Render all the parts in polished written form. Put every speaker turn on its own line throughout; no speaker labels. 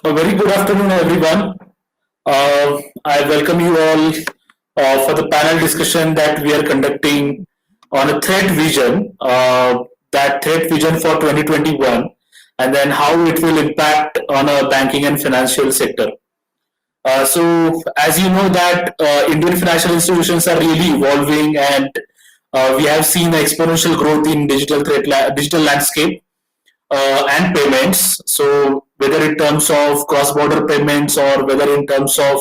A very good afternoon, everyone. I welcome you all for the panel discussion that we are conducting on a threat vision, that threat vision for 2021, and then how it will impact on a banking and financial sector. So, as you know, that Indian financial institutions are really evolving, and we have seen exponential growth in digital landscape and payments. So whether in terms of cross-border payments or whether in terms of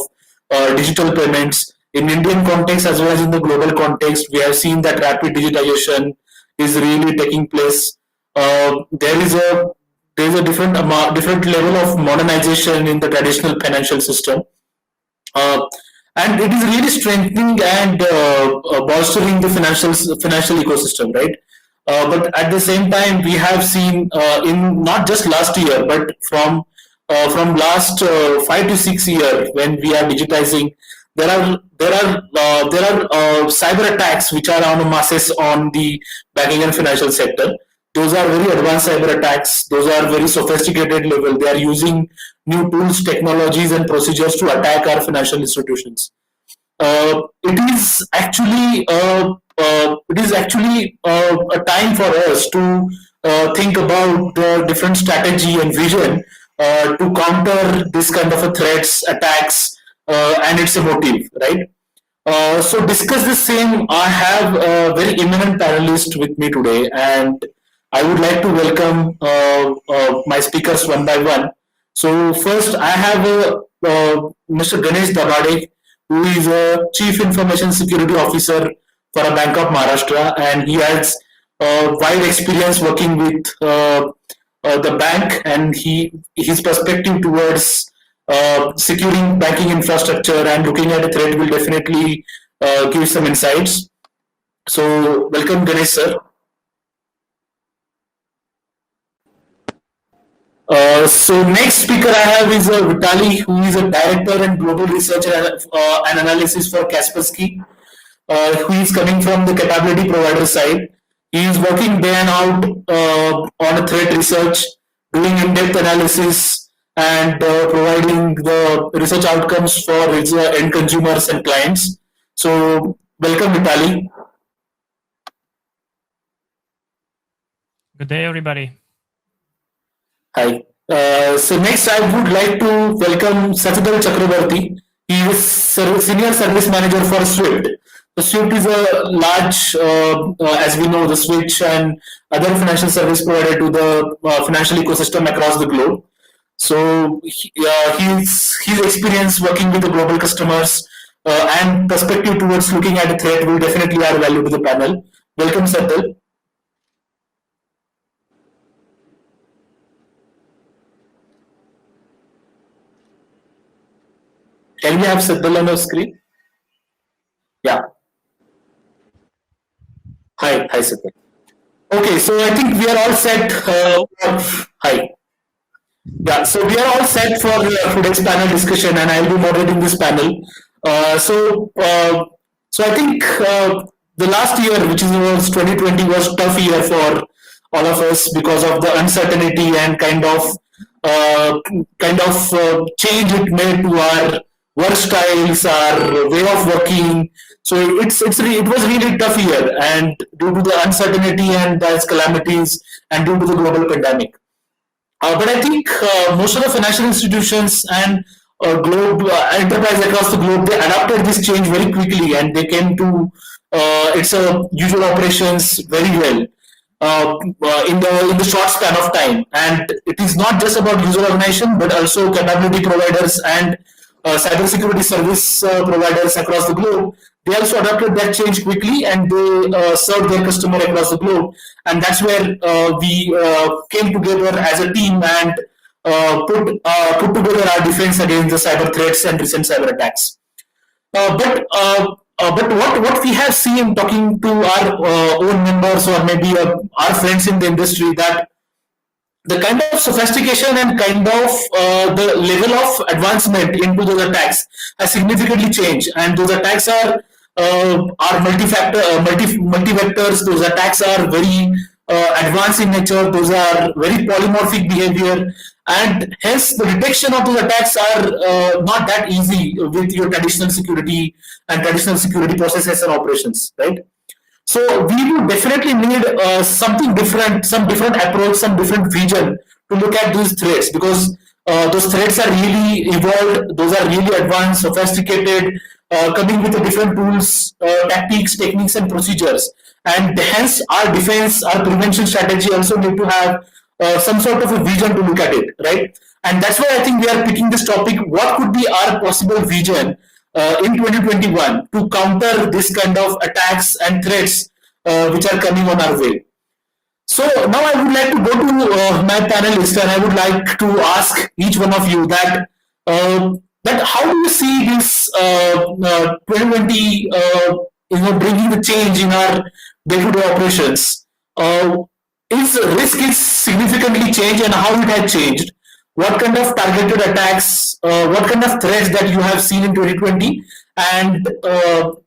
digital payments, in Indian context as well as in the global context, we have seen that rapid digitization is really taking place. There is a different level of modernization in the traditional financial system, uh, and it is really strengthening and bolstering the financial ecosystem, right? But at the same time, we have seen in not just last year, but from last 5 to 6 years, when we are digitizing, there are cyber attacks which are on masses on the banking and financial sector. Those are very advanced cyber attacks. Those are very sophisticated level. They are using new tools, technologies, and procedures to attack our financial institutions. It is actually a time for us to think about the different strategy and vision to counter this kind of a threats, attacks, and its a motive, right? So discuss the same. I have a very eminent panelist with me today, and I would like to welcome my speakers one by one. So first, I have Mr. Ganesh Dabade, who is a Chief Information Security Officer for a Bank of Maharashtra, and he has wide experience working with the bank, and his perspective towards securing banking infrastructure and looking at a threat will definitely give some insights. So, welcome, Ganesh sir. So next speaker I have is Vitali, who is a director and global research and analysis for Kaspersky. Who is coming from the capability provider side. He is working day and out on a threat research, doing in-depth analysis, and providing the research outcomes for his end consumers and clients. So, welcome, Vitali.
Good day, everybody.
Hi. So next, I would like to welcome Sachidal Chakrabarti. He is senior service manager for Swift. So Swift is a large, as we know, the Switch and other financial service provider to the financial ecosystem across the globe. So his experience working with the global customers and perspective towards looking at a threat will definitely add value to the panel. Welcome, Satyal. Can we have Satyal on the screen? Yeah. Hi, Satyal. Okay, so I think we are all set.
Hello.
Hi. Yeah, so we are all set for today's panel discussion, and I'll be moderating this panel. Uh, so, uh, so I think the last year, which was 2020, was tough year for all of us because of the uncertainty and uh, change it made to our work styles, our way of working. So it was really tough year, and due to the uncertainty and those calamities, and due to the global pandemic. But I think most of the financial institutions and globe enterprise across the globe, they adapted this change very quickly, and they came to its usual operations very well in the short span of time. And it is not just about user organization, but also capability providers and cybersecurity service providers across the globe. They also adopted that change quickly, and they served their customer across the globe. And that's where we came together as a team and put together our defense against the cyber threats and recent cyber attacks. But what we have seen talking to our own members or maybe our friends in the industry, that the kind of sophistication and kind of the level of advancement into those attacks has significantly changed, and those attacks are multi-factor, multi-vectors. Those attacks are very advanced in nature. Those are very polymorphic behavior, and hence the detection of those attacks are not that easy with your traditional security and traditional security processes and operations, right? So we would definitely need something different, some different approach, some different vision to look at these threats, because those threats are really evolved, those are really advanced, sophisticated, coming with the different tools, tactics, techniques, and procedures. And hence, our defense, our prevention strategy also need to have some sort of a vision to look at it, right? And that's why I think we are picking this topic. What could be our possible vision in 2021 to counter this kind of attacks and threats which are coming on our way? So now I would like to go to my panelists, and I would like to ask each one of you that how do you see this 2020 bringing the change in our day-to-day operations? Is risk is significantly changed, and how it has changed? What kind of targeted attacks, what kind of threats that you have seen in 2020, and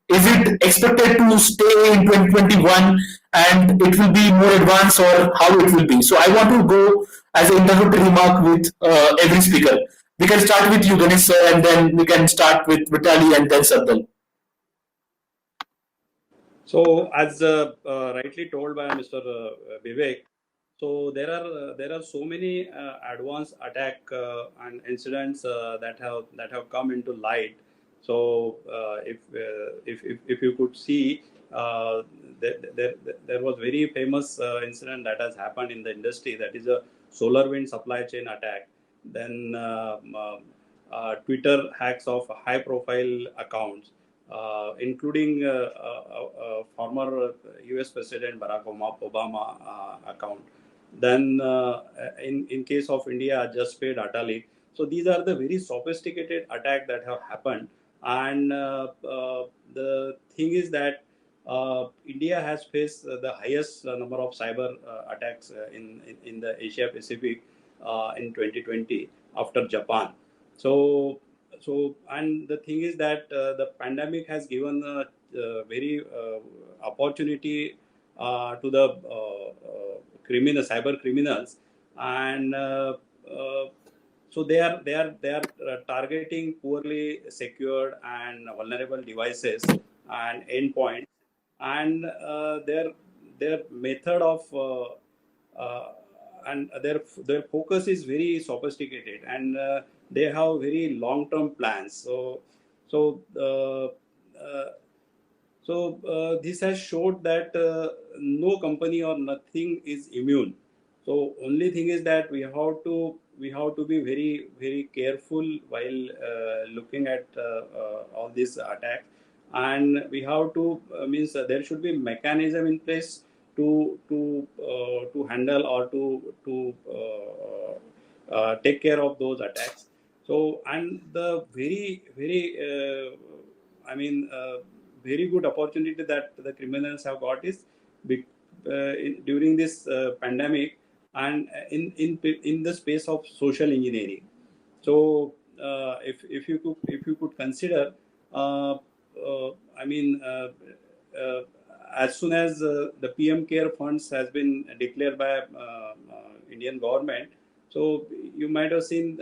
is it expected to stay in 2021, and it will be more advanced, or how it will be? So I want to go as an introductory remark with every speaker. We can start with you, Ganesh sir, and then we can start with Vitali and then Sardal.
So, as rightly told by Mr. Vivek, so there are so many advanced attack and incidents that have come into light. So, if you could see, there was very famous incident that has happened in the industry, that is a solar wind supply chain attack. Then Twitter hacks of high profile accounts, including former US President Barack Obama account. Then in case of India, just paid data leak. So these are the very sophisticated attacks that have happened. And the thing is that India has faced the highest number of cyber attacks in the Asia Pacific in 2020 after Japan. So and the thing is that the pandemic has given a very opportunity to the cyber criminals, and so they are targeting poorly secured and vulnerable devices and endpoints, and their method of and their focus is very sophisticated, and they have very long-term plans. So this has showed that no company or nothing is immune. So only thing is that we have to be very, very careful while looking at all these attacks, and we have to means there should be mechanism in place to handle or to take care of those attacks. So, and the very very good opportunity that the criminals have got is during this pandemic, and in the space of social engineering. So if you could consider, as soon as the PM Care funds has been declared by Indian government, so you might have seen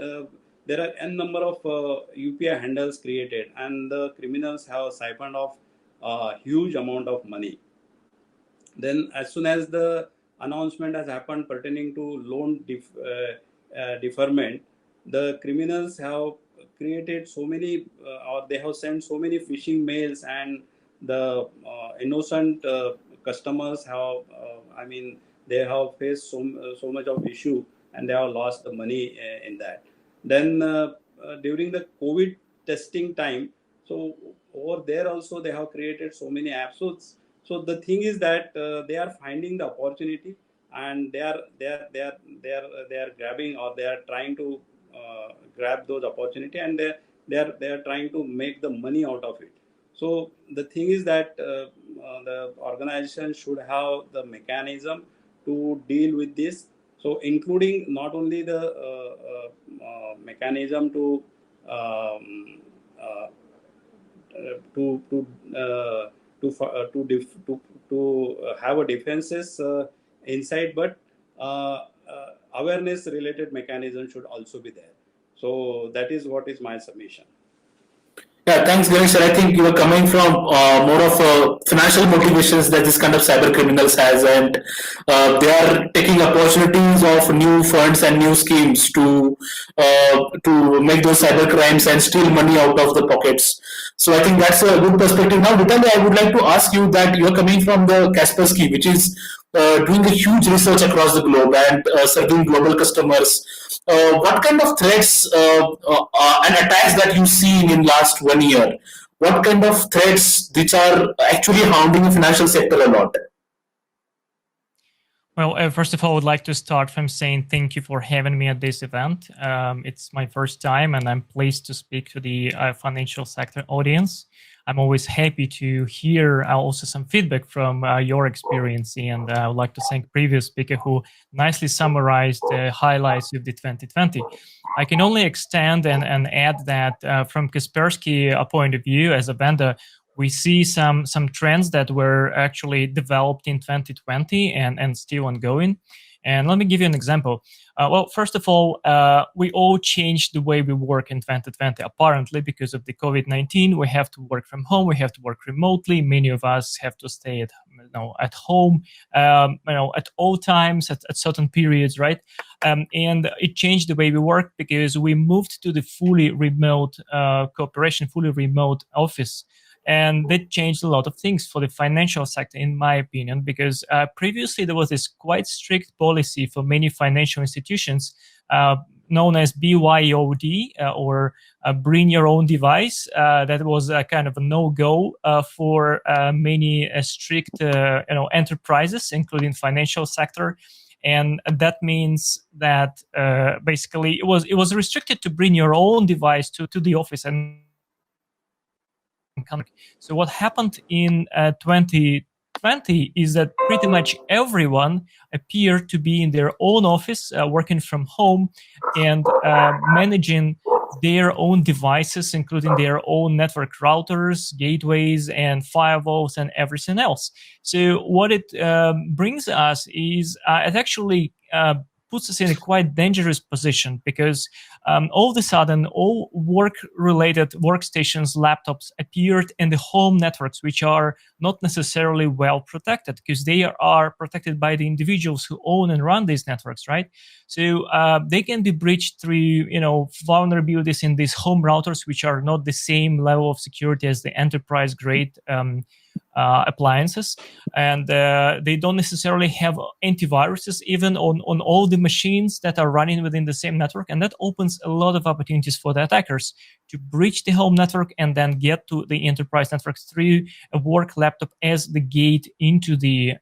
there are n number of UPI handles created, and the criminals have siphoned off a huge amount of money. Then as soon as the announcement has happened pertaining to loan deferment, the criminals have created so many or they have sent so many phishing mails, and the innocent customers have they have faced so much of issue, and they have lost the money in that. Then during the COVID testing time, so over there also they have created so many apps. So the thing is that they are finding the opportunity, and they are grabbing, or they are trying to grab those opportunity, and they are trying to make the money out of it. So the thing is that the organization should have the mechanism to deal with this. So including not only the mechanism to have a defenses inside, but awareness related mechanism should also be there. So that is what is my submission.
Yeah, thanks, Ganesh. Sir. I think you are coming from more of financial motivations that this kind of cyber criminals has, and they are taking opportunities of new funds and new schemes to make those cyber crimes and steal money out of the pockets. So I think that's a good perspective. Now, Vitali, I would like to ask you that you are coming from the Kaspersky, which is doing a huge research across the globe and serving global customers. What kind of threats and attacks that you've seen in last 1 year? What kind of threats which are actually harming the financial sector a lot?
Well, first of all, I would like to start from saying thank you for having me at this event. It's my first time, and I'm pleased to speak to the financial sector audience. I'm always happy to hear also some feedback from your experience, and I would like to thank previous speaker who nicely summarized the highlights of the 2020. I can only extend and add that from Kaspersky point of view as a vendor, we see some trends that were actually developed in 2020 and still ongoing. And let me give you an example. Well, first of all, we all changed the way we work in 2020, apparently because of the COVID-19. We have to work from home. We have to work remotely. Many of us have to stay at home, at all times, at certain periods, right? And it changed the way we work because we moved to the fully remote cooperation, fully remote office. And that changed a lot of things for the financial sector, in my opinion, because previously there was this quite strict policy for many financial institutions known as BYOD or bring your own device. That was a kind of a no-go for many strict enterprises, including financial sector. And that means that basically it was restricted to bring your own device to the office. And so what happened in 2020 is that pretty much everyone appeared to be in their own office, working from home and managing their own devices, including their own network routers, gateways, and firewalls, and everything else. So what it brings us is it actually puts us in a quite dangerous position because all of a sudden, all work-related workstations, laptops appeared in the home networks, which are not necessarily well protected because they are protected by the individuals who own and run these networks, right? So they can be breached through, vulnerabilities in these home routers, which are not the same level of security as the enterprise-grade appliances, and they don't necessarily have antiviruses even on all the machines that are running within the same network, and that opens a lot of opportunities for the attackers to breach the home network and then get to the enterprise networks through a work laptop as the gate into the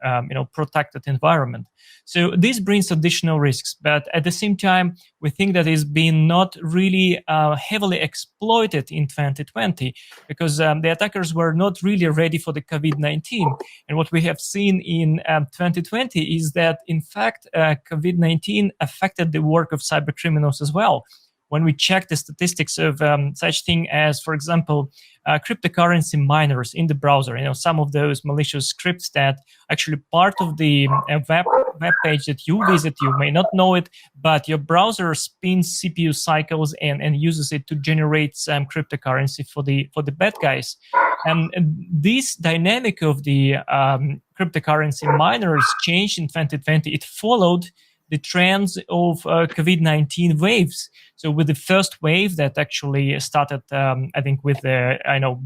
protected environment. So this brings additional risks, but at the same time, we think that is being not really heavily exploited in 2020 because the attackers were not really ready for the COVID-19. And what we have seen in 2020 is that, in fact, COVID-19 affected the work of cyber criminals as well. When we check the statistics of such thing as, for example, cryptocurrency miners in the browser, some of those malicious scripts that actually part of the web page that you visit, you may not know it, but your browser spins CPU cycles and uses it to generate some cryptocurrency for the bad guys. And this dynamic of the cryptocurrency miners changed in 2020. It followed the trends of COVID-19 waves. So with the first wave that actually started, I think, with the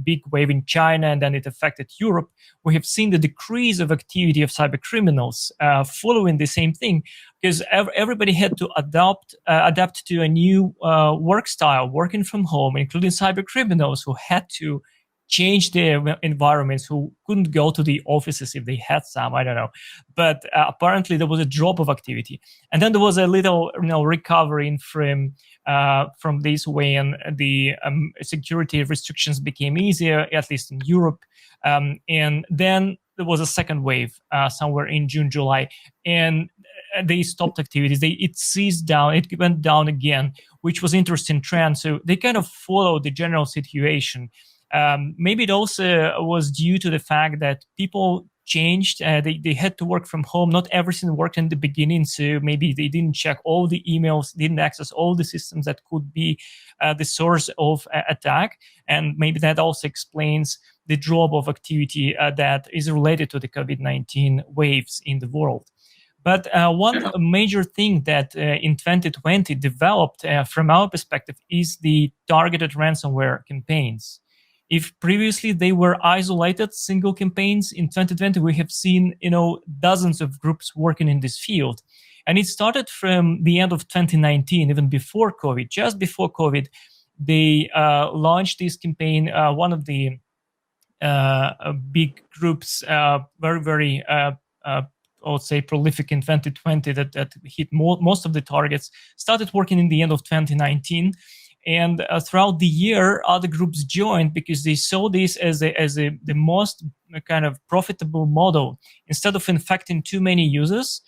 big wave in China, and then it affected Europe, we have seen the decrease of activity of cyber criminals following the same thing, because everybody had to adapt to a new work style, working from home, including cyber criminals who had to change their environments, who couldn't go to the offices if they had some, I don't know. But apparently there was a drop of activity. And then there was a little recovering from this when the security restrictions became easier, at least in Europe. And then there was a second wave somewhere in June, July. And they stopped activities. It ceased down. It went down again, which was interesting trend. So they kind of followed the general situation. Maybe it also was due to the fact that people changed. They had to work from home. Not everything worked in the beginning, so maybe they didn't check all the emails, didn't access all the systems that could be the source of attack, and maybe that also explains the drop of activity that is related to the COVID-19 waves in the world. But one major thing that in 2020 developed from our perspective is the targeted ransomware campaigns. If previously they were isolated single campaigns, in 2020 we have seen dozens of groups working in this field. And it started from the end of 2019, even before COVID. Just before COVID, they launched this campaign. One of the big groups, very I would say prolific in 2020, that hit most of the targets, started working in the end of 2019. And throughout the year, other groups joined because they saw this as the most kind of profitable model. Instead of infecting too many users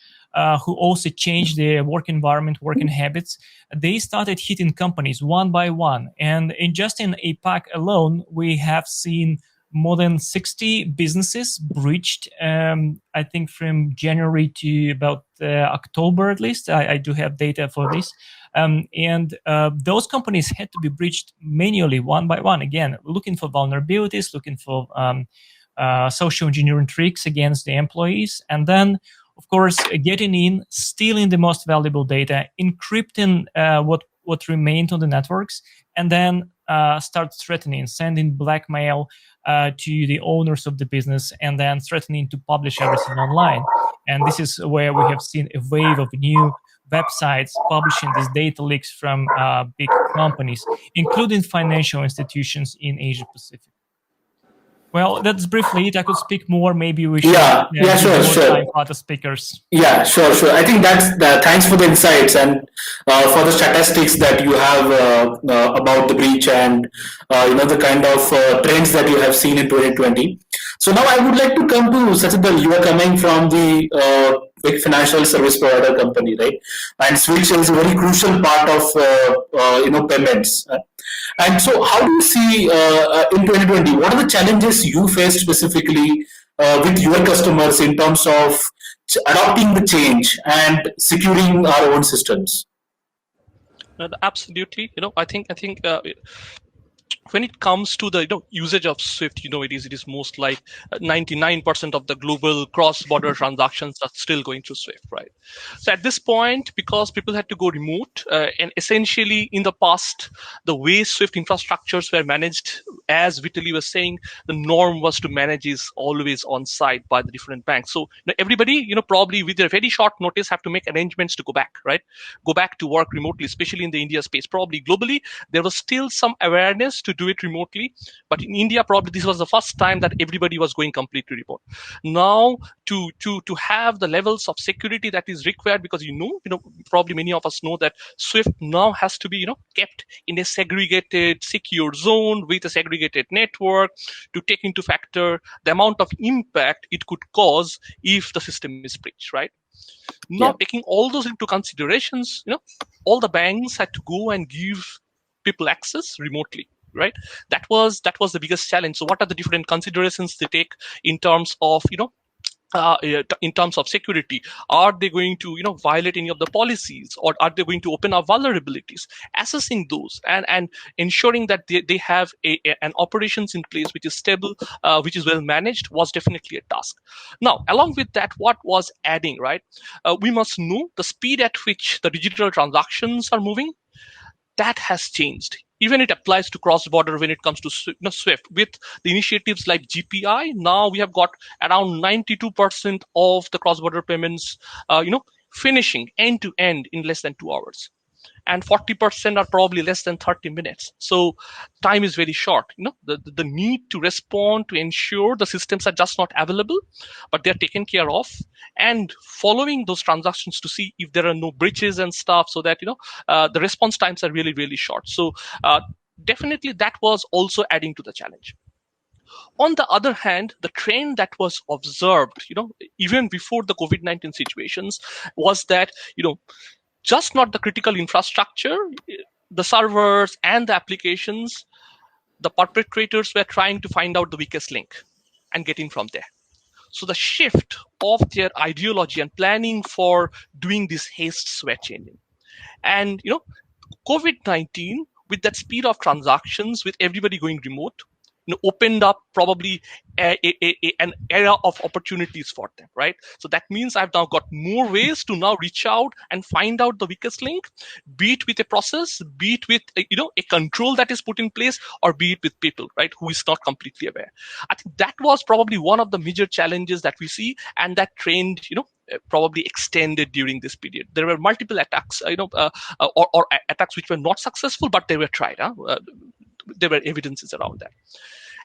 who also changed their work environment, working habits, they started hitting companies one by one. And in APAC alone, we have seen more than 60 businesses breached, I think from January to about October at least. I do have data for this. And those companies had to be breached manually, one by one, again, looking for vulnerabilities, looking for social engineering tricks against the employees. And then, of course, getting in, stealing the most valuable data, encrypting what remained on the networks, and then start threatening, sending blackmail to the owners of the business, and then threatening to publish everything online. And this is where we have seen a wave of new websites publishing these data leaks from big companies, including financial institutions in Asia Pacific. Well, that's briefly it. I could speak more. Maybe we should give more time for other speakers.
Yeah, sure. I think thanks for the insights and for the statistics that you have about the breach and the kind of trends that you have seen in 2020. So now I would like to come to Sachindra. You are coming from the big financial service provider company, right? And Switch is a very crucial part of payments. And so, how do you see in 2020? What are the challenges you faced specifically with your customers in terms of adopting the change and securing our own systems?
Absolutely. I think when it comes to the usage of Swift, it is most like 99% of the global cross-border transactions are still going through Swift, right? So at this point, because people had to go remote, and essentially in the past, the way Swift infrastructures were managed, as Vitaly was saying, the norm was to manage is always on site by the different banks. So everybody, probably with a very short notice, have to make arrangements to go back, right? Go back to work remotely, especially in the India space. Probably globally, there was still some awareness to do it remotely, but in India, probably this was the first time that everybody was going completely remote. Now, to have the levels of security that is required, because probably many of us know that Swift now has to be kept in a segregated, secure zone with a segregated network to take into factor the amount of impact it could cause if the system is breached, right? Now, taking all those into considerations, all the banks had to go and give people access remotely. Right, that was the biggest challenge. So, what are the different considerations they take in terms of in terms of security? Are they going to violate any of the policies, or are they going to open up vulnerabilities? Assessing those and ensuring that they have an operations in place which is stable, which is well managed, was definitely a task. Now, along with that, what was adding, right? We must know the speed at which the digital transactions are moving. That has changed. Even it applies to cross-border when it comes to Swift. With the initiatives like GPI, now we have got around 92% of the cross-border payments, finishing end-to-end in less than 2 hours. And 40% are probably less than 30 minutes. So time is very short. The need to respond to ensure the systems are just not available, but they're taken care of, and following those transactions to see if there are no breaches and stuff, so that the response times are really, really short. So definitely that was also adding to the challenge. On the other hand, the trend that was observed, even before the COVID-19 situations, was that just not the critical infrastructure, the servers and the applications, the perpetrators were trying to find out the weakest link and get in from there. So the shift of their ideology and planning for doing this haste sweat changing. And COVID-19, with that speed of transactions, with everybody going remote, opened up probably an era of opportunities for them, right? So that means I've now got more ways to now reach out and find out the weakest link, be it with a process, be it with a control that is put in place, or be it with people, right, who is not completely aware. I think that was probably one of the major challenges that we see, and that trend, probably extended during this period. There were multiple attacks, or attacks which were not successful, but they were tried. There were evidences around that.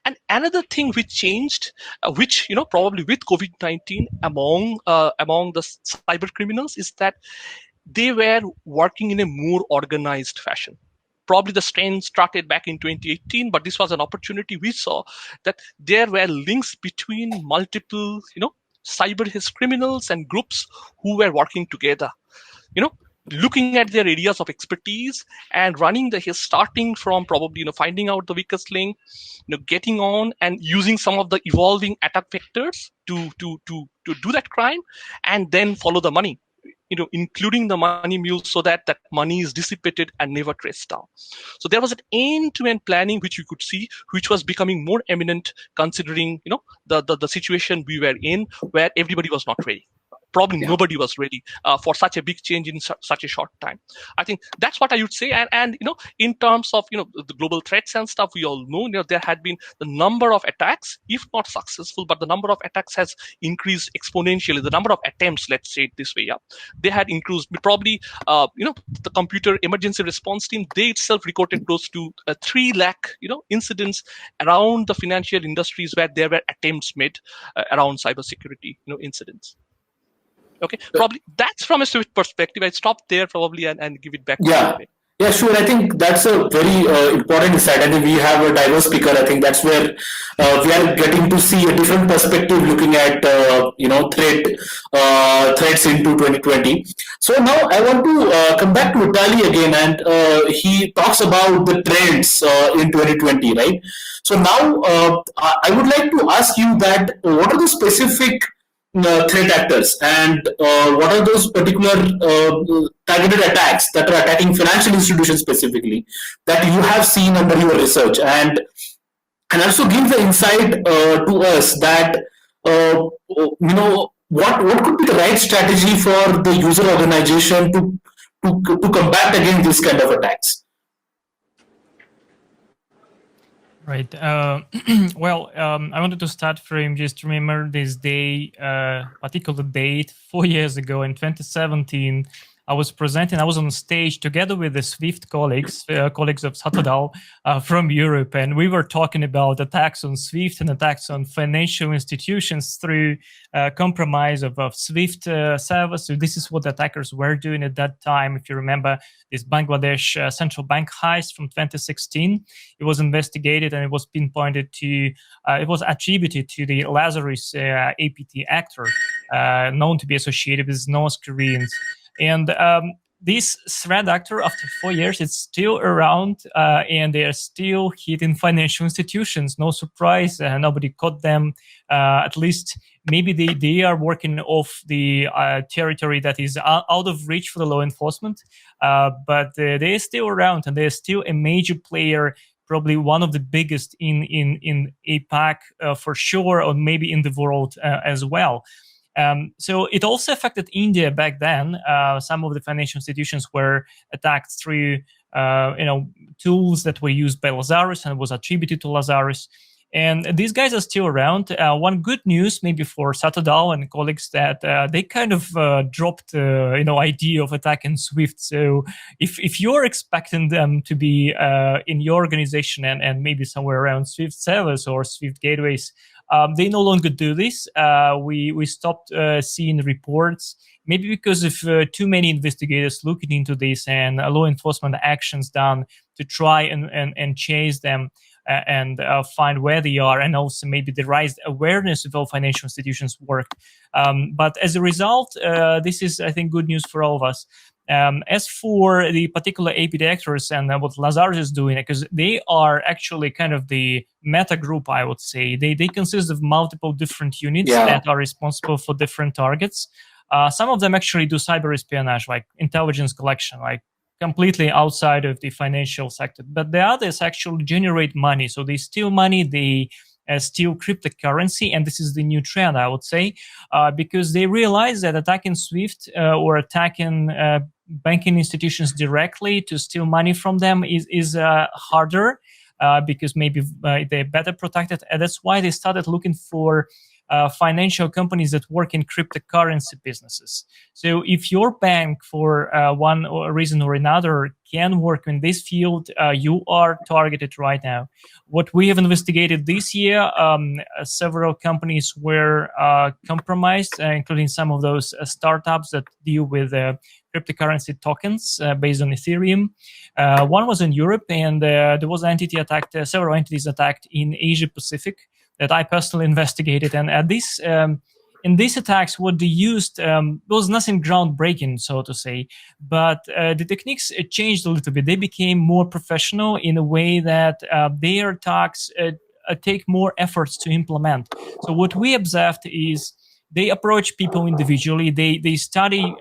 And another thing which changed, which probably with COVID-19 among the cyber criminals, is that they were working in a more organized fashion. Probably the trend started back in 2018, but this was an opportunity we saw that there were links between multiple, cyber criminals and groups who were working together, looking at their areas of expertise and running starting from probably finding out the weakest link, getting on and using some of the evolving attack vectors to do that crime, and then follow the money, including the money mules, so that money is dissipated and never traced down. So there was an end-to-end planning which you could see, which was becoming more eminent considering the situation we were in, where everybody was not ready. Probably nobody was ready for such a big change in such a short time. I think that's what I would say. And in terms of the global threats and stuff, we all know there had been the number of attacks, if not successful, but the number of attacks has increased exponentially. The number of attempts, let's say it this way, they had increased. Probably the computer emergency response team, they itself recorded close to 3 lakh incidents around the financial industries where there were attempts made around cybersecurity incidents. Okay, probably that's from a Swift perspective. I stop there probably and give it back to you.
Yeah, sure. I think that's a very important insight. I think we have a diverse speaker. I think that's where we are getting to see a different perspective, looking at threats into 2020. So now I want to come back to Italy again, and he talks about the trends in 2020, right? So now I would like to ask you that what are the specific threat actors, and what are those particular targeted attacks that are attacking financial institutions specifically that you have seen under your research, and also give the insight to us that what could be the right strategy for the user organization to combat against this kind of attacks.
Right. Well, I wanted to start from just remember this day, particular date, 4 years ago in 2017. I was on stage together with the Swift colleagues of Satodal from Europe, and we were talking about attacks on Swift and attacks on financial institutions through compromise of Swift servers. So this is what the attackers were doing at that time. If you remember this Bangladesh central bank heist from 2016, it was investigated and it was pinpointed to, it was attributed to the Lazarus APT actor, known to be associated with North Koreans. And this threat actor, after 4 years, it's still around, and they are still hitting financial institutions. No surprise, nobody caught them. At least maybe they are working off the territory that is out of reach for the law enforcement, but they are still around, and they are still a major player, probably one of the biggest in APAC for sure, or maybe in the world as well. So it also affected India back then. Some of the financial institutions were attacked through, tools that were used by Lazarus and was attributed to Lazarus. And these guys are still around. One good news, maybe for Satodal and colleagues, that they kind of dropped, idea of attacking Swift. So if you're expecting them to be in your organization and maybe somewhere around Swift servers or Swift gateways, they no longer do this. We stopped seeing reports, maybe because of too many investigators looking into this and law enforcement actions done to try and chase them and find where they are, and also maybe the raised awareness of how financial institutions work. But as a result, this is, I think, good news for all of us. As for the particular AP directors and what Lazarus is doing, because they are actually kind of the meta group, I would say. They consist of multiple different units that are responsible for different targets. Some of them actually do cyber espionage, like intelligence collection, like completely outside of the financial sector. But the others actually generate money. So they steal money, they steal cryptocurrency, and this is the new trend, I would say, because they realize that attacking SWIFT or attacking banking institutions directly to steal money from them is harder because maybe they're better protected, and that's why they started looking for financial companies that work in cryptocurrency businesses. So if your bank, for one reason or another, can work in this field, you are targeted right now. What we have investigated this year, several companies were compromised, including some of those startups that deal with cryptocurrency tokens based on Ethereum. One was in Europe, and there was an entity attacked, several entities attacked in Asia Pacific that I personally investigated. And at this, in these attacks, what they used was nothing groundbreaking, so to say, but the techniques changed a little bit. They became more professional in a way that their attacks take more efforts to implement. So what we observed is they approach people individually. They study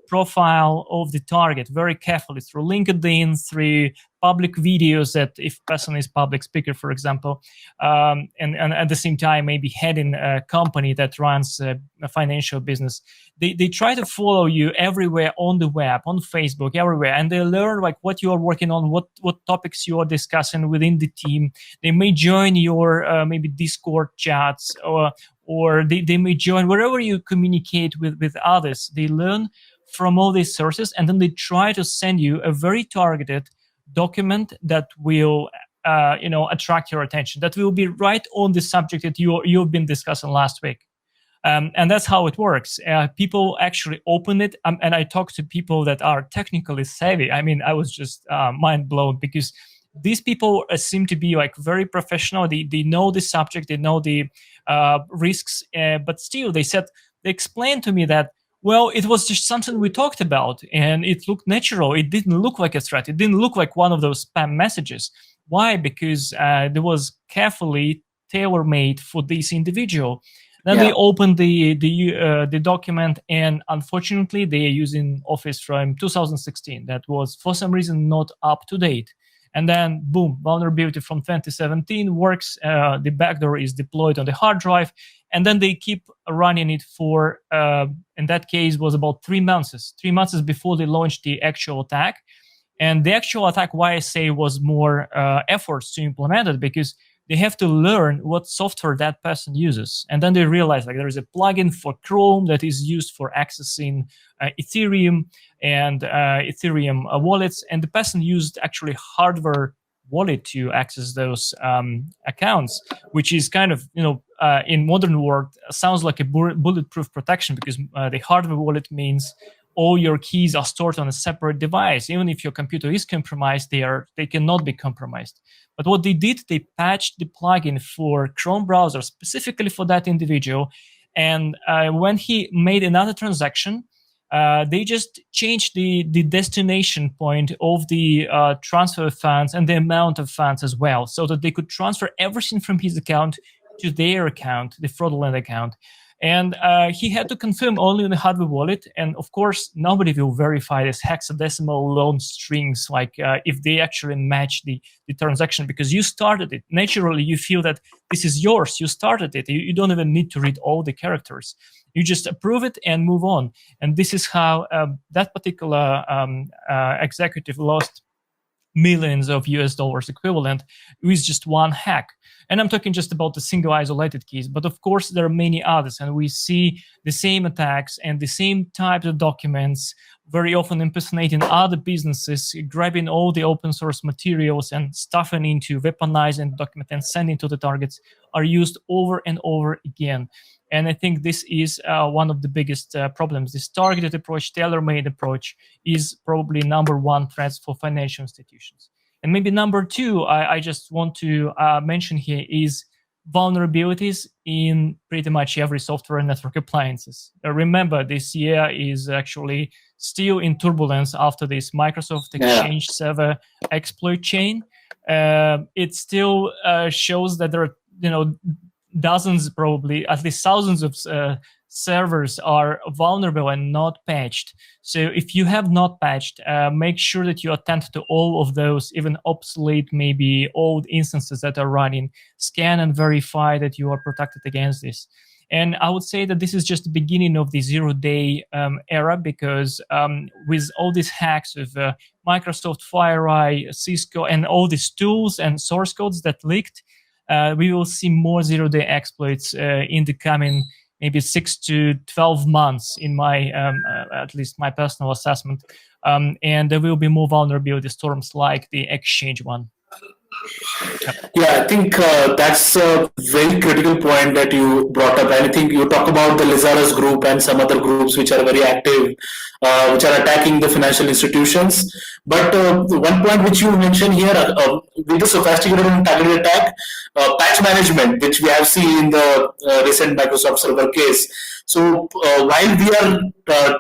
profile of the target very carefully through LinkedIn, through public videos that if person is public speaker, for example, and at the same time maybe heading a company that runs a financial business. They try to follow you everywhere on the web, on Facebook, everywhere, and they learn like what you are working on, what topics you are discussing within the team. They may join your maybe Discord chats, or they may join wherever you communicate with others. They learn from all these sources, and then they try to send you a very targeted document that will attract your attention, that will be right on the subject that you've been discussing last week. And that's how it works. People actually open it, and I talk to people that are technically savvy. I mean, I was just mind blown, because these people seem to be like very professional. They know the subject, they know the risks, but still they explained to me that, well, it was just something we talked about and it looked natural. It didn't look like a threat. It didn't look like one of those spam messages. Why? Because it was carefully tailor-made for this individual. Then they opened the document, and unfortunately they are using Office from 2016. That was for some reason not up to date. And then, boom, vulnerability from 2017 works. The backdoor is deployed on the hard drive. And then they keep running it for, in that case, was about 3 months. 3 months before they launched the actual attack. And the actual attack, why I say was more efforts to implement it, because they have to learn what software that person uses. And then they realize like there is a plugin for Chrome that is used for accessing Ethereum and Ethereum wallets. And the person used actually hardware wallet to access those accounts, which is kind of, in modern world, sounds like a bulletproof protection, because the hardware wallet means all your keys are stored on a separate device. Even if your computer is compromised, they cannot be compromised. But what they did, they patched the plugin for Chrome browser specifically for that individual. And when he made another transaction, they just changed the destination point of the transfer of funds and the amount of funds as well, so that they could transfer everything from his account to their account, the fraudulent account. And he had to confirm only on the hardware wallet. And of course, nobody will verify this hexadecimal long strings, like if they actually match the transaction, because you started it. Naturally, you feel that this is yours. You started it. You don't even need to read all the characters. You just approve it and move on. And this is how that particular executive lost millions of US dollars equivalent with just one hack. And I'm talking just about the single isolated case, but of course there are many others, and we see the same attacks and the same types of documents, very often impersonating other businesses, grabbing all the open source materials and stuffing into weaponizing document and sending to the targets, are used over and over again. And I think this is one of the biggest problems. This targeted approach, tailor-made approach, is probably number one threat for financial institutions. And maybe number two, I just want to mention here, is vulnerabilities in pretty much every software and network appliances. Remember, this year is actually still in turbulence after this Microsoft Exchange Server exploit chain. It still shows that there are, dozens, probably at least thousands of servers are vulnerable and not patched. So if you have not patched, make sure that you attend to all of those, even obsolete, maybe old instances that are running. Scan and verify that you are protected against this. And I would say that this is just the beginning of the zero-day era, because with all these hacks of Microsoft, FireEye, Cisco, and all these tools and source codes that leaked, we will see more zero-day exploits in the coming maybe 6 to 12 months, in my at least my personal assessment. And there will be more vulnerability storms like the Exchange one.
Yeah, I think that's a very critical point that you brought up. And I think you talk about the Lazarus group and some other groups which are very active, which are attacking the financial institutions. But one point which you mentioned here, with the sophisticated and targeted attack, patch management, which we have seen in the recent Microsoft Server case. So while we are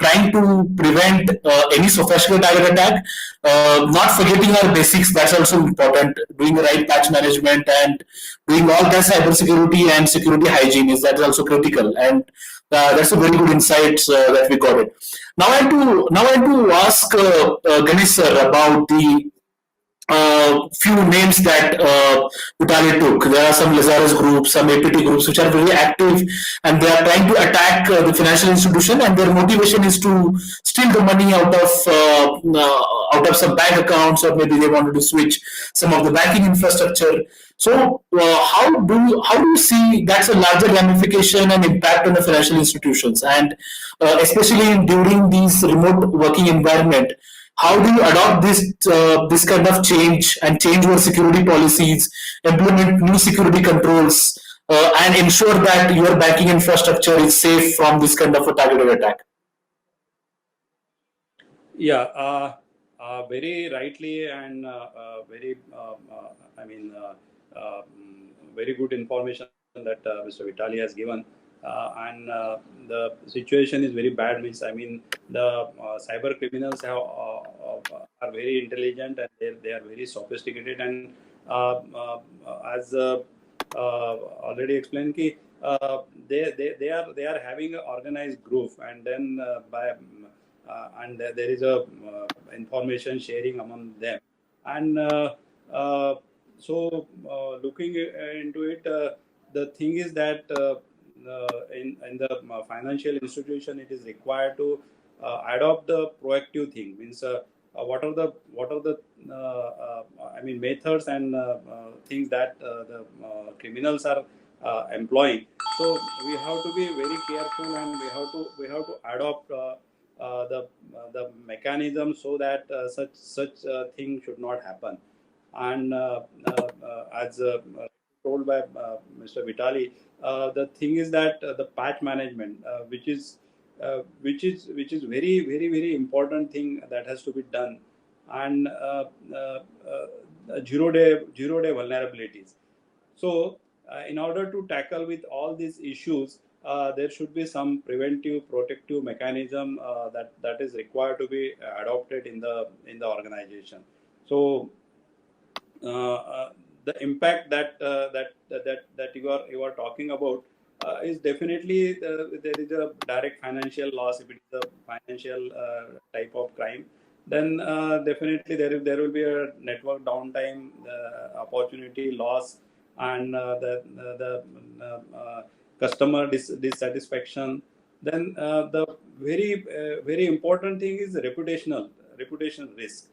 trying to prevent any sophisticated target attack, not forgetting our basics, that's also important. Doing the right patch management and doing all that cybersecurity and security hygiene is also critical. And that's a very good insight that we got it. Now I have to ask Ganesh sir about the few names that Vitaly took. There are some Lazarus groups, some APT groups which are very active, and they are trying to attack the financial institution, and their motivation is to steal the money out of some bank accounts, or maybe they wanted to switch some of the banking infrastructure. So how do you see that's a larger ramification and impact on the financial institutions, and especially during these remote working environment? How do you adopt this kind of change and change your security policies, implement new security controls, and ensure that your banking infrastructure is safe from this kind of a targeted attack?
Yeah, very rightly and very good information that Mr. Vitali has given. And the situation is very bad. The cyber criminals are very intelligent, and they are very sophisticated. And as already explained, they are having an organized group, and then and there is a information sharing among them. And looking into it, the thing is that in the financial institution, it is required to adopt the proactive thing. Means what are the methods and things that the criminals are employing. So we have to be very careful, and we have to adopt the mechanism so that such thing should not happen. And as told by Mr. Vitali, the thing is that the patch management, which is very very very important thing that has to be done, and zero-day vulnerabilities. So in order to tackle with all these issues, there should be some preventive protective mechanism that is required to be adopted in the organization. So the impact that you are talking about is definitely there is a direct financial loss. If it is a financial type of crime, then definitely there will be a network downtime, opportunity loss, and the customer dissatisfaction. Then the very very important thing is reputation risk,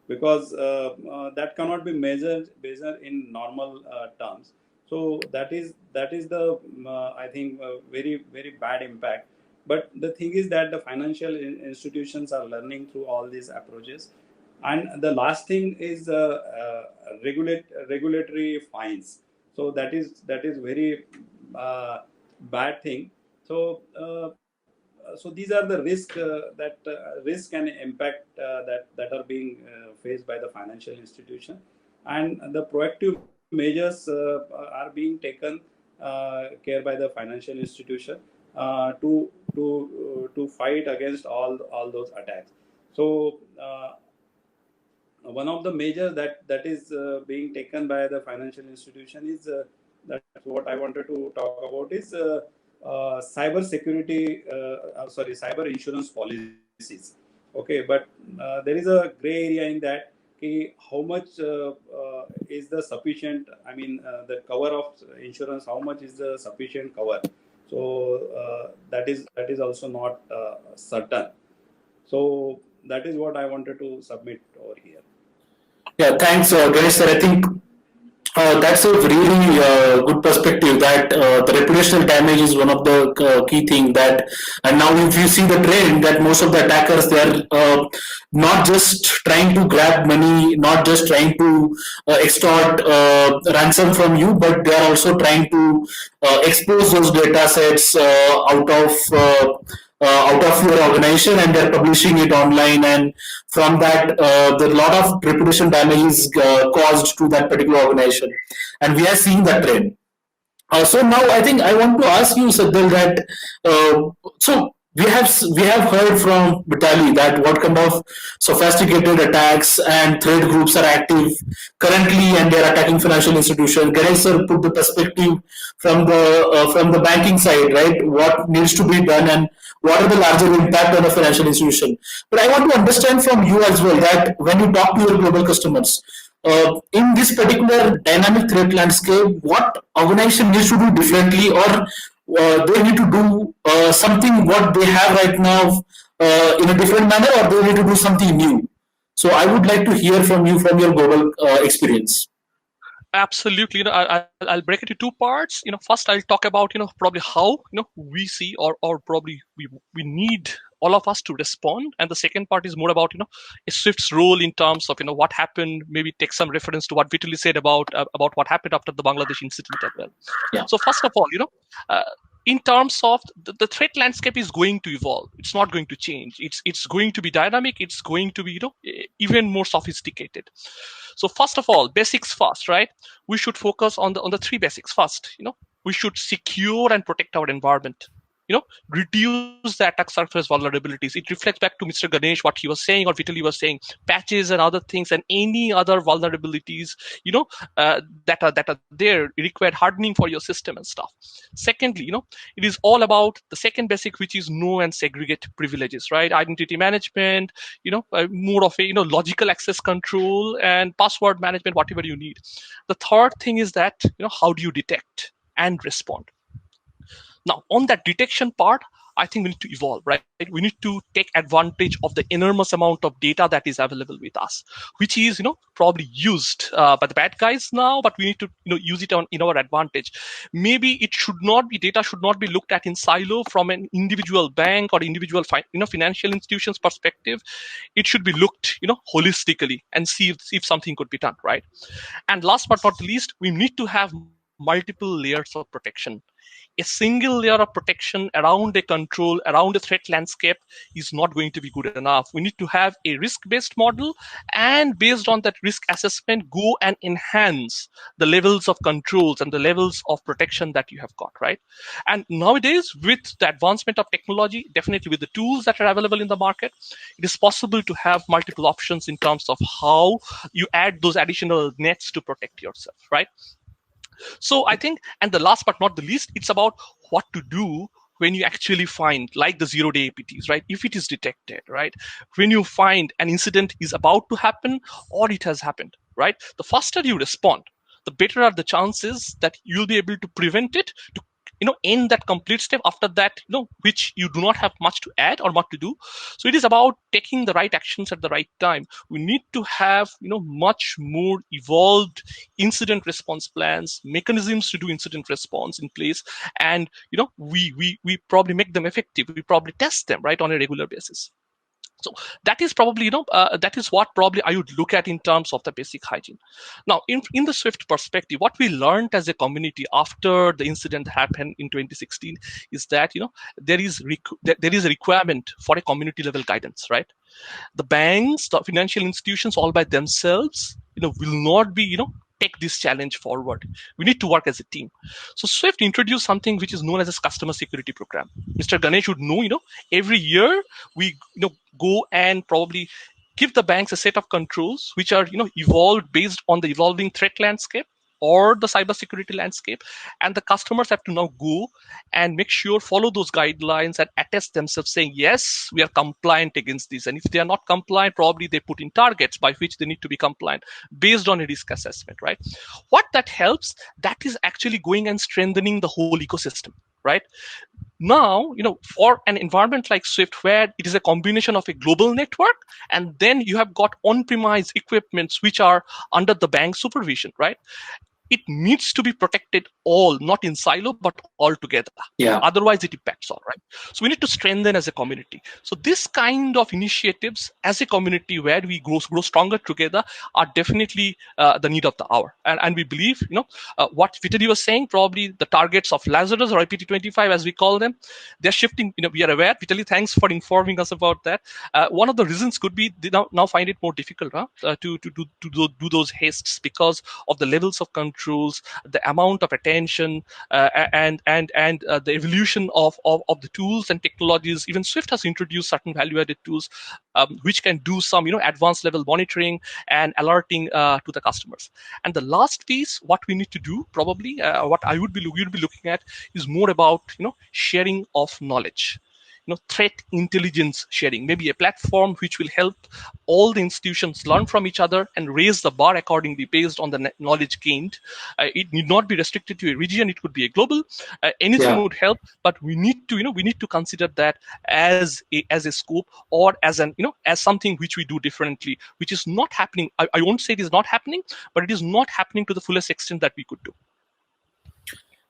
because that cannot be measured in normal terms. So that is the I think very very bad impact. But the thing is that the financial institutions are learning through all these approaches. And the last thing is regulatory fines. So that is very bad thing. So so these are the risk and impact that are being faced by the financial institution, and the proactive measures are being taken care by the financial institution to fight against all those attacks. So one of the measures that is being taken by the financial institution is that's what I wanted to talk about is cyber security, cyber insurance policies. Okay, but there is a gray area in that. Okay, how much is the sufficient? I mean, the cover of insurance. How much is the sufficient cover? So that is also not certain. So that is what I wanted to submit over here.
Yeah, thanks, Ganesh sir. I think that's a really good perspective that the reputational damage is one of the key thing that, and now if you see the trend that most of the attackers, they're not just trying to grab money, not just trying to extort ransom from you, but they are also trying to expose those data sets out of your organization, and they're publishing it online, and from that the lot of reputation damage is caused to that particular organization, and we are seeing that trend. So now I think I want to ask you, Sadhal, that so we have heard from Vitali that what kind of sophisticated attacks and threat groups are active currently, and they are attacking financial institutions. Ganesh sir put the perspective from the banking side, right? What needs to be done and what are the larger impact on the financial institution. But I want to understand from you as well that when you talk to your global customers, in this particular dynamic threat landscape, what organization needs to do differently, or they need to do something what they have right now in a different manner, or they need to do something new. So I would like to hear from you from your global experience.
Absolutely. I'll break it into two parts. First I'll talk about probably how we see or probably we need all of us to respond, and the second part is more about a Swift's role in terms of what happened. Maybe take some reference to what Vitali said about what happened after the Bangladesh incident as well.
Yeah.
So first of all, in terms of the threat landscape is going to evolve. It's not going to change. It's going to be dynamic. It's going to be even more sophisticated. So first of all, basics first, right? We should focus on the three basics first. We should secure and protect our environment. Reduce the attack surface vulnerabilities. It reflects back to Mr. Ganesh, what he was saying, or Vitali was saying, patches and other things, and any other vulnerabilities, that are there, require hardening for your system and stuff. Secondly, it is all about the second basic, which is know and segregate privileges, right? Identity management, more of a, logical access control and password management, whatever you need. The third thing is that, how do you detect and respond? Now, on that detection part, I think we need to evolve, right? We need to take advantage of the enormous amount of data that is available with us, which is, probably used by the bad guys now, but we need to, use it in our advantage. Maybe data should not be looked at in silo from an individual bank or individual, financial institutions perspective. It should be looked, holistically and see if something could be done, right? And last but not the least, we need to have multiple layers of protection. A single layer of protection around a control, around a threat landscape is not going to be good enough. We need to have a risk-based model, and based on that risk assessment, go and enhance the levels of controls and the levels of protection that you have got, right? And nowadays, with the advancement of technology, definitely with the tools that are available in the market, it is possible to have multiple options in terms of how you add those additional nets to protect yourself, right? So I think, and the last but not the least, it's about what to do when you actually find, like the zero-day APTs, right? If it is detected, right? When you find an incident is about to happen or it has happened, right? The faster you respond, the better are the chances that you'll be able to prevent it, to end that complete step. After that, which you do not have much to add or much to do. So it is about taking the right actions at the right time. We need to have much more evolved incident response plans, mechanisms to do incident response in place, and we probably make them effective. We probably test them, right, on a regular basis. So that is probably, that is what probably I would look at in terms of the basic hygiene. Now, in the Swift perspective, what we learned as a community after the incident happened in 2016 is that, there is a requirement for a community level guidance, right? The banks, the financial institutions all by themselves, will not be, take this challenge forward. We need to work as a team. So Swift introduced something which is known as a customer security program. Mr. Ganesh would know, every year we, go and probably give the banks a set of controls which are, evolved based on the evolving threat landscape or the cybersecurity landscape, and the customers have to now go and make sure follow those guidelines and attest themselves saying yes, we are compliant against this. And if they are not compliant, probably they put in targets by which they need to be compliant based on a risk assessment, right? What that helps, that is actually going and strengthening the whole ecosystem, right? Now, for an environment like Swift, where it is a combination of a global network, and then you have got on-premise equipments which are under the bank supervision, right? It needs to be protected all, not in silo, but all together.
Yeah.
Otherwise, it impacts all, right? So we need to strengthen as a community. So this kind of initiatives as a community where we grow stronger together are definitely the need of the hour. And we believe, what Vitaly was saying, probably the targets of Lazarus or IPT25, as we call them, they're shifting. We are aware. Vitaly, thanks for informing us about that. One of the reasons could be they now find it more difficult to do those hastes because of the levels of controls, the amount of attention, and the evolution of the tools and technologies. Even Swift has introduced certain value-added tools which can do some advanced level monitoring and alerting to the customers. And the last piece, what we need to do probably, what I would be looking at, is more about sharing of knowledge. Threat intelligence sharing, maybe a platform which will help all the institutions learn from each other and raise the bar accordingly based on the knowledge gained. It need not be restricted to a region; it could be a global. Anything would help, but we need to consider that as a scope or as as something which we do differently, which is not happening. I won't say it is not happening, but it is not happening to the fullest extent that we could do.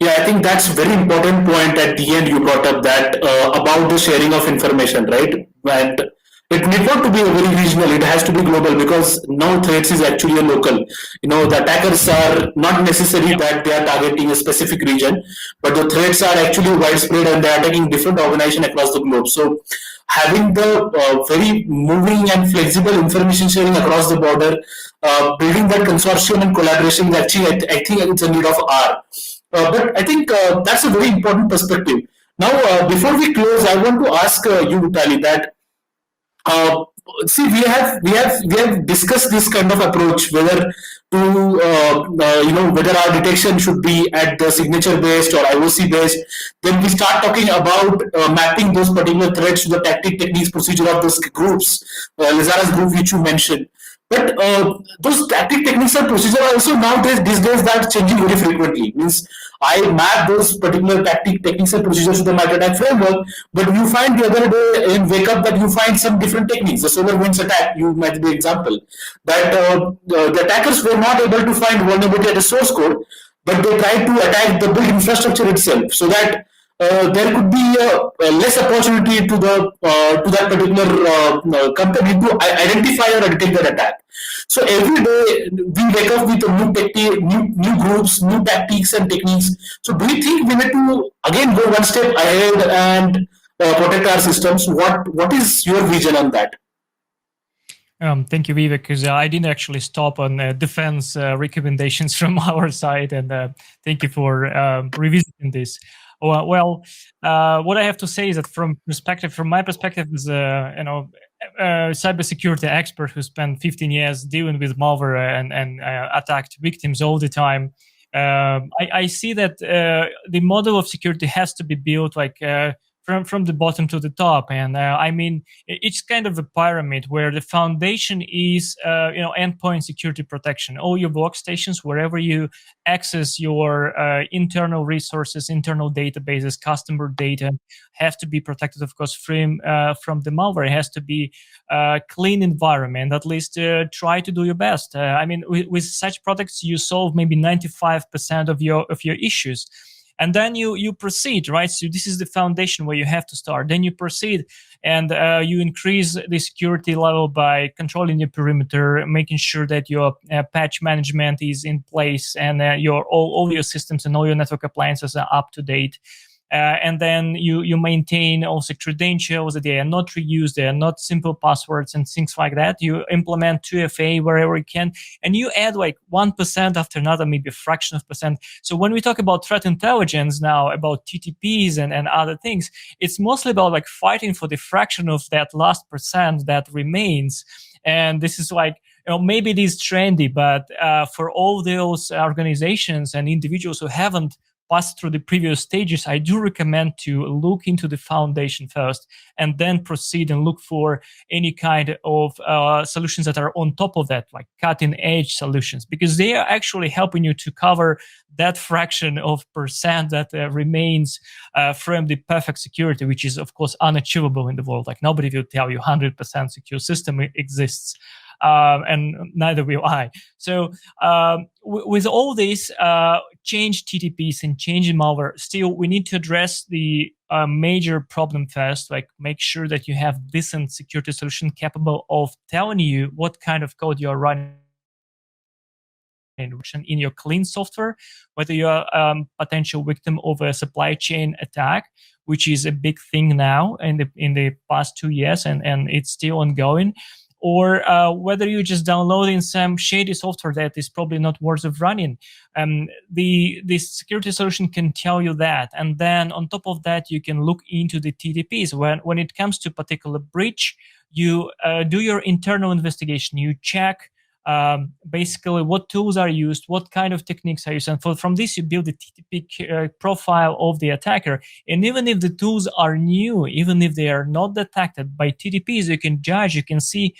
Yeah, I think that's a very important point at the end you brought up, that about the sharing of information, right? And it need not to be a very regional, it has to be global, because now threats is actually a local. The attackers are not necessary that they are targeting a specific region, but the threats are actually widespread and they are attacking different organizations across the globe. So having the very moving and flexible information sharing across the border, building that consortium and collaboration is actually, I think it's a need of hour. But I think that's a very important perspective. Now, before we close, I want to ask you, Vitaly, that see, we have discussed this kind of approach, whether whether our detection should be at the signature based or IOC based. Then we start talking about mapping those particular threats to the tactic, techniques, procedure of those groups, Lazarus group which you mentioned. But those tactic, techniques, and procedure are also nowadays, these days, that changing very frequently. Means I map those particular tactic, techniques, and procedures to the MicroAttack framework, but you find the other day in Wake Up that you find some different techniques. The SolarWinds attack, you might be example, that the attackers were not able to find vulnerability at the source code, but they tried to attack the build infrastructure itself, so that there could be less opportunity to that particular company to identify or detect that attack. So every day we wake up with a new groups, new tactics and techniques. So do you think we need to again go one step ahead and protect our systems? What is your vision on that?
Thank you, Vivek, because I didn't actually stop on defense recommendations from our side, and thank you for revisiting this. Well, what I have to say is that from my perspective as a cybersecurity expert who spent 15 years dealing with malware and attacked victims all the time, I see that the model of security has to be built like from the bottom to the top. And I mean, it's kind of a pyramid where the foundation is, endpoint security protection. All your workstations, wherever you access your internal resources, internal databases, customer data, have to be protected, of course, from the malware. It has to be a clean environment. At least try to do your best. I mean, with such products, you solve maybe 95% of your issues. And then you proceed, right? So this is the foundation where you have to start. Then you proceed and you increase the security level by controlling your perimeter, making sure that your patch management is in place and all your systems and all your network appliances are up to date. and then you maintain also credentials that they are not reused, they are not simple passwords and things like that. You implement 2FA wherever you can, and you add like 1% after another, maybe a fraction of percent. So when we talk about threat intelligence now, about TTPs and other things, it's mostly about like fighting for the fraction of that last percent that remains. And this is like, maybe it is trendy, but for all those organizations and individuals who haven't passed through the previous stages, I do recommend to look into the foundation first and then proceed and look for any kind of solutions that are on top of that, like cutting edge solutions, because they are actually helping you to cover that fraction of percent that remains from the perfect security, which is of course unachievable in the world. Like nobody will tell you 100% secure system exists. And neither will I. So with all this change TTPs and change in malware, still we need to address the major problem first, like make sure that you have decent security solution capable of telling you what kind of code you are running in your clean software, whether you're a potential victim of a supply chain attack, which is a big thing now in the past 2 years, and it's still ongoing, or whether you're just downloading some shady software that is probably not worth of running. The security solution can tell you that. And then on top of that, you can look into the TTPs. When it comes to particular breach, you do your internal investigation. You check basically what tools are used, what kind of techniques are used. And from this, you build the TTP profile of the attacker. And even if the tools are new, even if they are not detected by TTPs, you can judge, you can see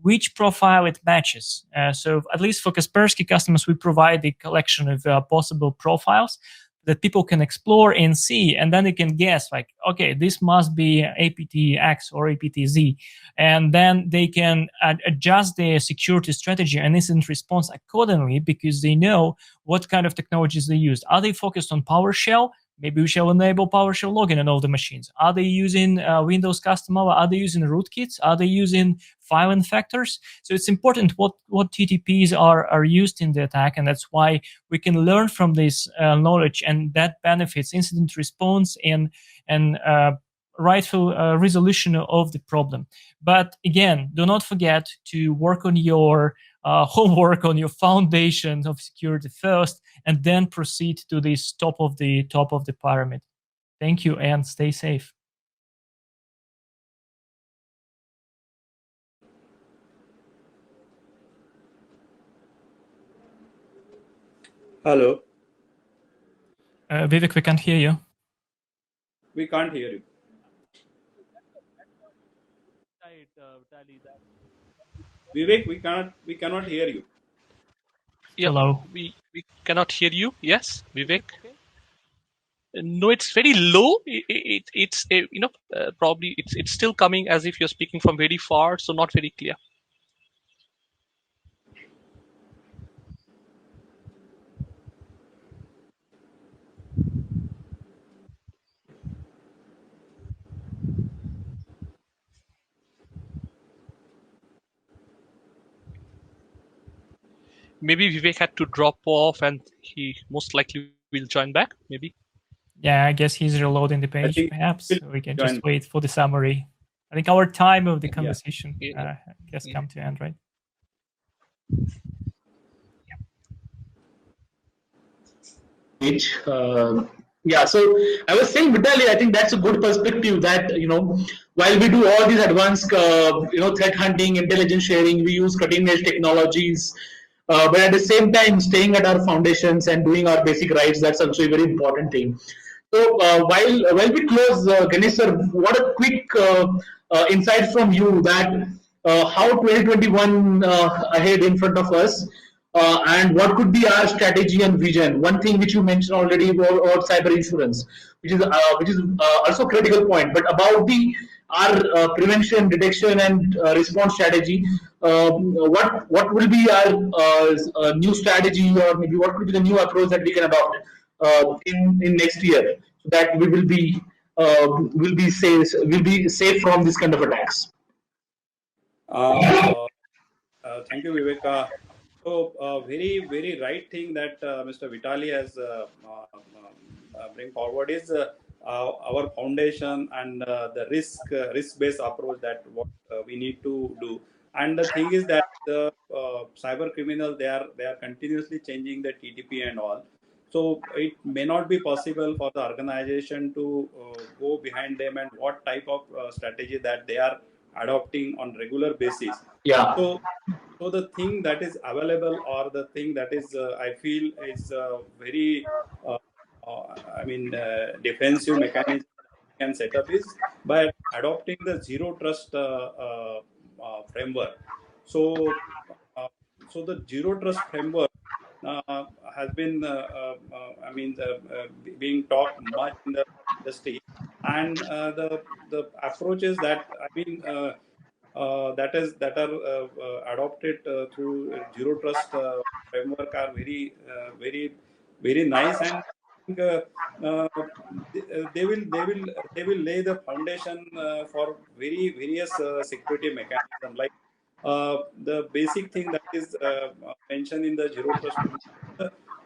which profile it matches. So at least for Kaspersky customers, we provide a collection of possible profiles that people can explore and see, and then they can guess, like, okay, this must be APT-X or APT-Z, and then they can adjust their security strategy and incident response accordingly, because they know what kind of technologies they use. Are they focused on PowerShell? Maybe we shall enable PowerShell login on all the machines. Are they using Windows Custom Malware? Are they using rootkits? Are they using file infectors? So it's important what TTPs are used in the attack, and that's why we can learn from this knowledge, and that benefits incident response and rightful resolution of the problem. But again, do not forget to work on your homework, on your foundation of security first, and then proceed to this top of the pyramid. Thank you, and stay safe.
Hello.
Vivek, we can't hear you.
We can't hear you. Vivek, we cannot hear you.
Yeah,
Hello.
we cannot hear you. Yes, Vivek. No, it's very low. It's probably it's still coming as if you're speaking from very far, so not very clear. Maybe Vivek had to drop off, and he most likely will join back. Maybe.
Yeah, I guess he's reloading the page.
think
Perhaps
we'll
we can
join.
just wait for the summary. I think our time of the conversation
Yeah.
has come to end, right?
Yeah, so I was saying, Vitaly, I think that's a good perspective that, while we do all these advanced, threat hunting, intelligence sharing, we use cutting edge technologies, but at the same time, staying at our foundations and doing our basic rights, that's also a very important thing. So while we close, Ganesh sir, what a quick insight from you that how 2021 ahead in front of us, and what could be our strategy and vision. One thing which you mentioned already about cyber insurance, which is also critical point, but about the our prevention, detection, and response strategy. What will be our new strategy, or maybe what could be the new approach that we can adopt in next year, so that we will be safe from this kind of attacks.
Thank you, Vivek. So, very right thing that Mr. Vitaly has bring forward is our foundation and the risk-based approach that what we need to do. And the thing is that the cyber criminal, they are continuously changing the TTP and all. So it may not be possible for the organization to go behind them and what type of strategy that they are adopting on regular basis.
Yeah.
So the thing that is available, or the thing that is I feel is very uh, defensive mechanism we can set up is by adopting the zero trust framework. So uh, the zero trust framework uh, has been being talked much in the industry, and the approaches that that are adopted through zero trust framework are very nice, and uh, uh, they will lay the foundation for various security mechanism, like the basic thing that is mentioned in the zero trust framework,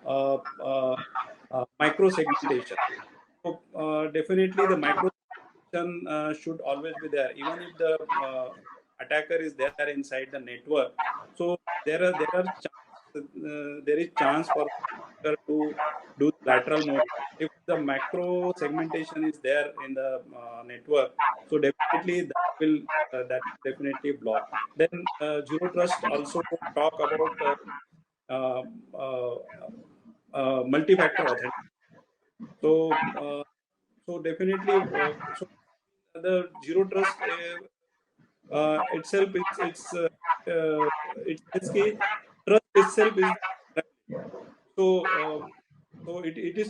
uh, uh, micro segmentation. So definitely the micro should always be there, even if the attacker is there inside the network. So there is chance for the attacker to do lateral move. If the macro segmentation is there in the network, so definitely that will definitely block. Then zero trust also talk about uh, uh, multi-factor authentication. So definitely, so the zero trust itself, it says कि trust itself is the vulnerability. So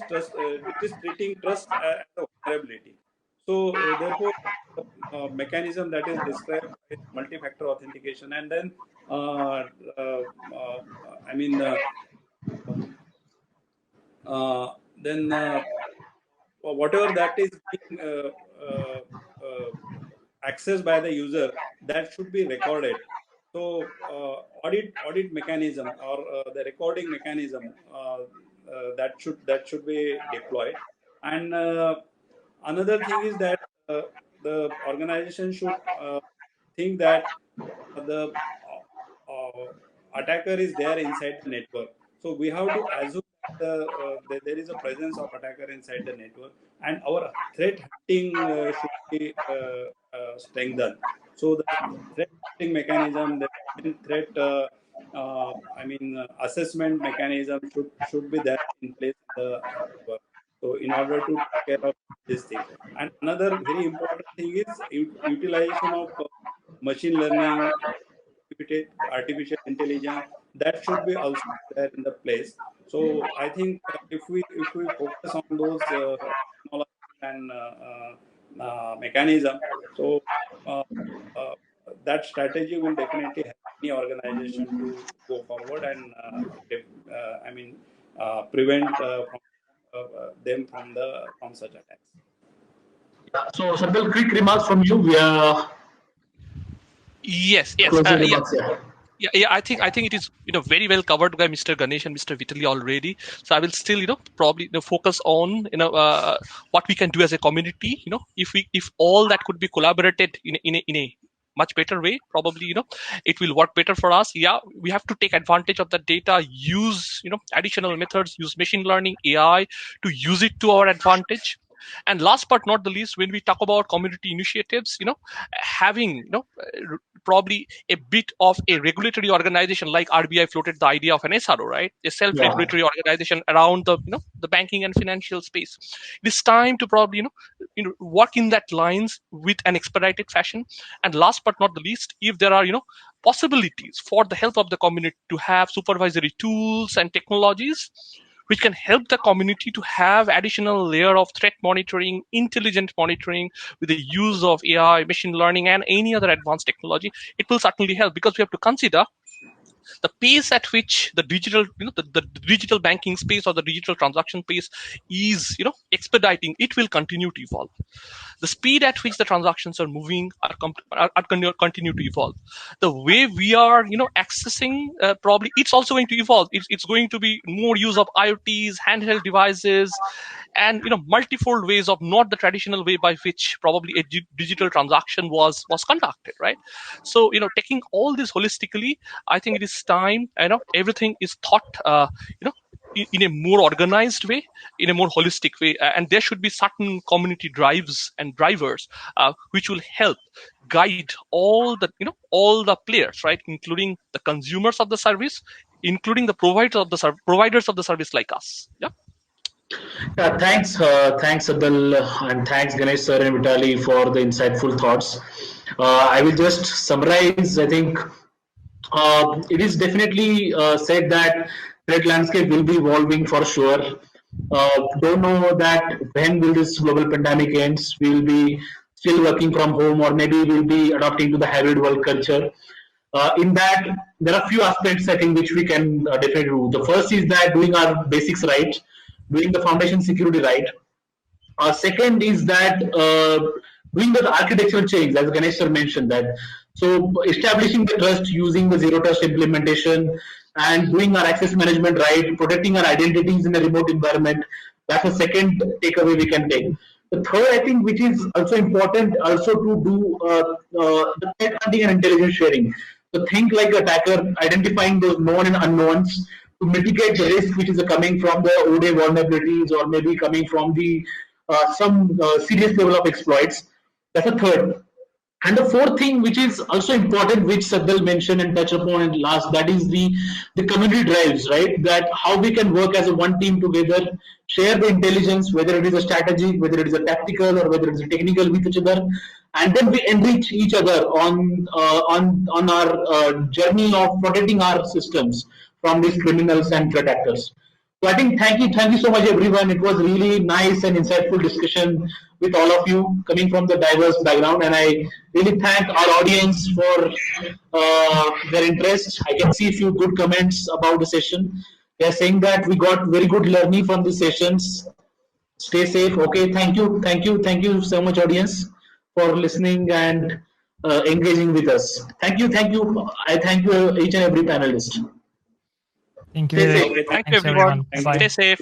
it is treating trust as a vulnerability. So therefore, mechanism that is described is multi-factor authentication, and then uh, uh, uh, I mean then whatever that is being accessed by the user, that should be recorded. So audit mechanism, or the recording mechanism, that should be deployed. And another thing is that the organization should think that the attacker is there inside the network. So we have to assume that there is a presence of attacker inside the network, and our threat hunting should be strengthened. So the threat hunting mechanism, the threat assessment mechanism should be there in place in the network. So in order to take care of this thing. And another very important thing is utilization of machine learning, artificial intelligence, that should be also there in the place. So I think if we focus on those technology and mechanism, so uh, uh, that strategy will definitely help any organization to go forward and prevent them from such attacks.
So, Sandal, quick remarks from you. We are
Yes,
closing remarks.
yeah. I think it is very well covered by Mr. Ganesh and Mr. Vitali already. So I will still probably focus on what we can do as a community. If all that could be collaborated in a much better way, probably it will work better for us. Yeah, we have to take advantage of the data, use additional methods, use machine learning, AI to use it to our advantage. And last but not the least, when we talk about community initiatives, having probably a bit of a regulatory organization like RBI floated the idea of an SRO, right? A self-regulatory organization around the banking and financial space. It is time to probably work in that lines with an expedited fashion. And last but not the least, if there are possibilities for the help of the community to have supervisory tools and technologies which can help the community to have additional layer of threat monitoring, intelligent monitoring with the use of AI, machine learning, and any other advanced technology, it will certainly help, because we have to consider the pace at which the digital the digital banking space or the digital transaction space is expediting. It will continue to evolve. The speed at which the transactions are moving are continue to evolve. The way we are accessing, probably it's also going to evolve. It's going to be more use of IoTs, handheld devices, and multifold ways of not the traditional way by which probably a digital transaction was conducted, right? So taking all this holistically, I think it is time everything is thought in a more organized way, in a more holistic way, and there should be certain community drives and drivers which will help guide all the players, right, including the consumers of the service, including the providers of the service like us. Yeah.
Yeah, thanks Abdul, and thanks Ganesh sir and Vitali for the insightful thoughts. I will just summarize. I think it is definitely said that threat landscape will be evolving for sure. Don't know that when will this global pandemic ends. We will be still working from home, or maybe we'll be adopting to the hybrid work culture. In that, there are a few aspects I think which we can definitely do. The first is that doing our basics right, doing the foundation security right. Second is that doing the architectural change, as Ganesh sir mentioned that. So establishing the trust using the zero trust implementation and doing our access management right, protecting our identities in a remote environment. That's the second takeaway we can take. The third, I think, which is also important, also to do the threat hunting and intelligence sharing. So think like attacker, identifying those known and unknowns to mitigate the risk which is coming from the ODA vulnerabilities or maybe coming from the some serious level of exploits. That's a third. And the fourth thing, which is also important, which Sadal mentioned and touched upon at last, that is the community drives, right? That how we can work as a one team together, share the intelligence, whether it is a strategic, whether it is a tactical, or whether it is a technical with each other, and then we enrich each other on our journey of protecting our systems from these criminals and threat actors. So I think thank you so much everyone. It was really nice and insightful discussion with all of you coming from the diverse background, and I really thank our audience for their interest. I can see a few good comments about the session. They are saying that we got very good learning from the sessions. Stay safe. Okay, thank you so much, audience, for listening and engaging with us. Thank you. I thank you each and every panelist.
Thank you.
Stay safe.
Okay, thank you
Thanks,
everyone.
everyone. Bye.
Stay safe.